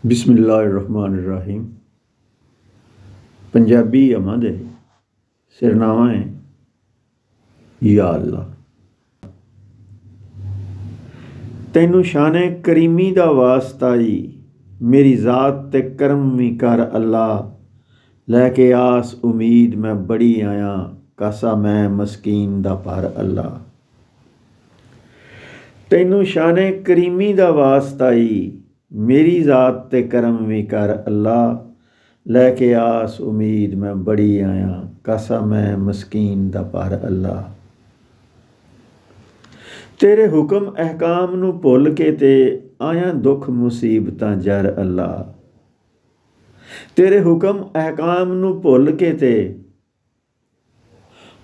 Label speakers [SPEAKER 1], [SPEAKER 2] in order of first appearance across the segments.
[SPEAKER 1] ਬਿਸਮਿਲ੍ਲਾਹਿਰਰਹਿਮਾਨਿਰਰਹੀਮ। ਪੰਜਾਬੀ ਅਮਾਂ ਦੇ ਸਿਰਨਾਵਾਂ ਹੈ ਯਾ ਅੱਲਾ। ਤੈਨੂੰ ਸ਼ਾਨੇ ਕਰੀਮੀ ਦਾ ਵਾਸਤਾ ਈ, ਮੇਰੀ ਜ਼ਾਤ ਤੇ ਕਰਮ ਵੀ ਕਰ ਅੱਲਾ। ਲੈ ਕੇ ਆਸ ਉਮੀਦ ਮੈਂ ਬੜੀ ਆਇਆ, ਕਾਸਾ ਮੈਂ ਮਸਕੀਨ ਦਾ ਭਰ ਅੱਲਾ। ਤੈਨੂੰ ਸ਼ਾਨੇ ਕਰੀਮੀ ਦਾ ਵਾਸਤਾ ਈ, ਮੇਰੀ ਜ਼ਾਤ ਤੇ ਕਰਮ ਵੀ ਕਰ ਅੱਲਾ। ਲੈ ਕੇ ਆਸ ਉਮੀਦ ਮੈਂ ਬੜੀ ਆਇਆ, ਕਾਸਾ ਮੈਂ ਮਸਕੀਨ ਦਾ ਭਰ ਅੱਲਾ। ਤੇਰੇ ਹੁਕਮ ਅਹਿਕਾਮ ਨੂੰ ਭੁੱਲ ਕੇ ਤੇ ਆਇਆ ਦੁੱਖ ਮੁਸੀਬਤਾਂ ਜਰ ਅੱਲਾ। ਤੇਰੇ ਹੁਕਮ ਅਹਿਕਾਮ ਨੂੰ ਭੁੱਲ ਕੇ ਤੇ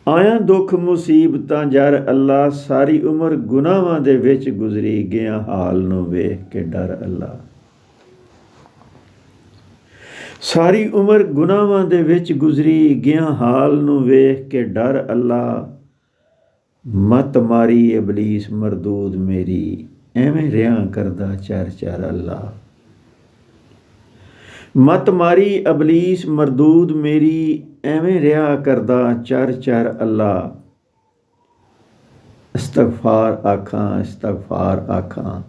[SPEAKER 1] ਆਇਆ ਦੁੱਖ ਮੁਸੀਬਤਾਂ ਜਰ ਅੱਲਾ। ਸਾਰੀ ਉਮਰ ਗੁਨਾਹਾਂ ਦੇ ਵਿੱਚ ਗੁਜ਼ਰੀ, ਗਿਆ ਹਾਲ ਨੂੰ ਵੇਖ ਕੇ ਡਰ ਅੱਲਾ। ਸਾਰੀ ਉਮਰ ਗੁਨਾਹਾਂ ਦੇ ਵਿੱਚ ਗੁਜ਼ਰੀ, ਗਿਆ ਹਾਲ ਨੂੰ ਵੇਖ ਕੇ ਡਰ ਅੱਲਾ। ਮਤ ਮਾਰੀ ਇਬਲੀਸ ਮਰਦੂਦ ਮੇਰੀ, ਐਵੇਂ ਰਿਆਂ ਕਰਦਾ ਚਰ ਚਰ ਅੱਲਾ। ਮਤ ਮਾਰੀ ਇਬਲੀਸ ਮਰਦੂਦ ਮੇਰੀ, ਐਵੇਂ ਰਿਹਾ ਕਰਦਾ ਚਰ ਚਰ ਅੱਲਾ। ਇਸਤਗਫਾਰ ਆਖਾਂ ਇਸਤਗਫਾਰ ਆਖਾਂ,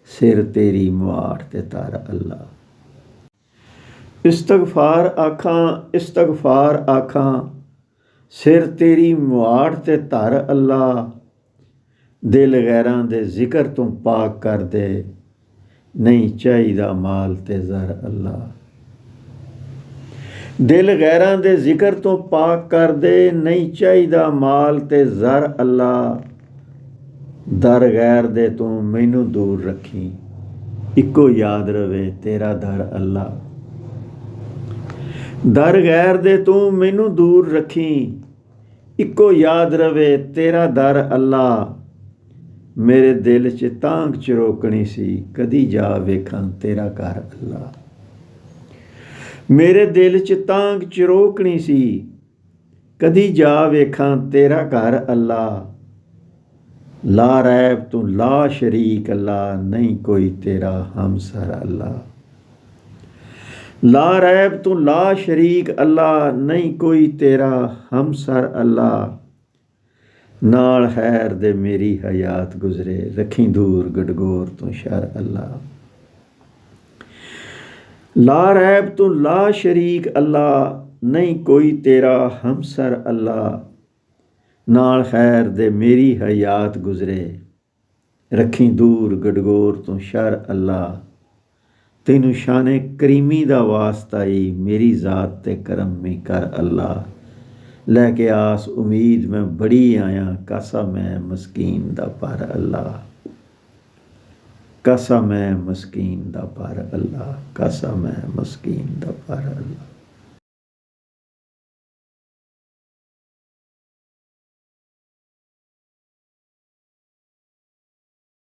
[SPEAKER 1] ਸਿਰ ਤੇਰੀ ਮੁਆੜ ਤੇ ਧਰ ਅੱਲਾ। ਇਸਤਗਫਾਰ ਆਖਾਂ ਇਸਤਗਫਾਰ ਆਖਾਂ, ਸਿਰ ਤੇਰੀ ਮੁਆੜ ਤੇ ਧਰ ਅੱਲਾ। ਦਿਲ ਗੈਰਾਂ ਦੇ ਜ਼ਿਕਰ ਤੋਂ ਪਾਕ ਕਰ ਦੇ, ਨਹੀਂ ਚਾਹੀਦਾ ਮਾਲ ਤੇ ਜ਼ਰ ਅੱਲਾ। ਦਿਲ ਗੈਰਾਂ ਦੇ ਜ਼ਿਕਰ ਤੋਂ ਪਾਕ ਕਰ ਦੇ, ਨਹੀਂ ਚਾਹੀਦਾ ਮਾਲ ਤੇ ਜ਼ਰ ਅੱਲਾ। ਦਰ ਗੈਰ ਦੇ ਤੂੰ ਮੈਨੂੰ ਦੂਰ ਰੱਖੀ, ਇੱਕੋ ਯਾਦ ਰਵੇ ਤੇਰਾ ਦਰ ਅੱਲਾ। ਦਰ ਗੈਰ ਦੇ ਤੂੰ ਮੈਨੂੰ ਦੂਰ ਰੱਖੀ, ਇੱਕੋ ਯਾਦ ਰਵੇ ਤੇਰਾ ਦਰ ਅੱਲਾ। ਮੇਰੇ ਦਿਲ 'ਚ ਤਾਂਘ ਚਰੋਕਣੀ ਸੀ, ਕਦੀ ਜਾ ਵੇਖਾਂ ਤੇਰਾ ਘਰ ਅੱਲਾ। ਮੇਰੇ ਦਿਲ 'ਚ ਤਾਂਘ ਚਰੋਕਣੀ ਸੀ, ਕਦੀ ਜਾ ਵੇਖਾਂ ਤੇਰਾ ਘਰ ਅੱਲਾ। ਲਾ ਰੈਬ ਤੂੰ ਲਾ ਸ਼ਰੀਕ ਅੱਲਾ, ਨਹੀਂ ਕੋਈ ਤੇਰਾ ਹਮਸਰ ਅੱਲਾ। ਲਾ ਰੈਬ ਤੂੰ ਲਾ ਸ਼ਰੀਕ ਅੱਲਾ, ਨਹੀਂ ਕੋਈ ਤੇਰਾ ਹਮਸਰ ਅੱਲਾ। ਨਾਲ ਖੈਰ ਦੇ ਮੇਰੀ ਹਯਾਤ ਗੁਜ਼ਰੇ, ਰੱਖੀ ਦੂਰ ਗਡਗੋਰ ਤੋਂ ਸ਼ਰ ਅੱਲਾ। ਲਾ ਰੈਬ ਤੂੰ ਲਾ ਸ਼ਰੀਕ ਅੱਲਾ, ਨਹੀਂ ਕੋਈ ਤੇਰਾ ਹਮਸਰ ਅੱਲਾ। ਨਾਲ ਖੈਰ ਦੇ ਮੇਰੀ ਹਯਾਤ ਗੁਜ਼ਰੇ, ਰੱਖੀ ਦੂਰ ਗਡਗੋਰ ਤੋਂ ਸ਼ਰ ਅੱਲਾ। ਤੈਨੂੰ ਸ਼ਾਨੇ ਕਰੀਮੀ ਦਾ ਵਾਸਤਾ ਈ, ਮੇਰੀ ਜ਼ਾਤ ਤੇ ਕਰਮ ਵੀ ਕਰ ਅੱਲਾ। ਲੈ ਕੇ ਆਸ ਉਮੀਦ ਮੈਂ ਬੜੀ ਆਇਆ, ਕਾਸਾ ਮੈਂ ਮਸਕੀਨ ਦਾ ਭਰ ਅੱਲਾ। ਕਾਸਾ ਮੈਂ ਮਸਕੀਨ ਦਾ ਭਰ ਅੱਲਾ, ਕਾਸਾ ਮੈਂ ਮਸਕੀਨ ਦਾ ਭਰ ਅੱਲਾ।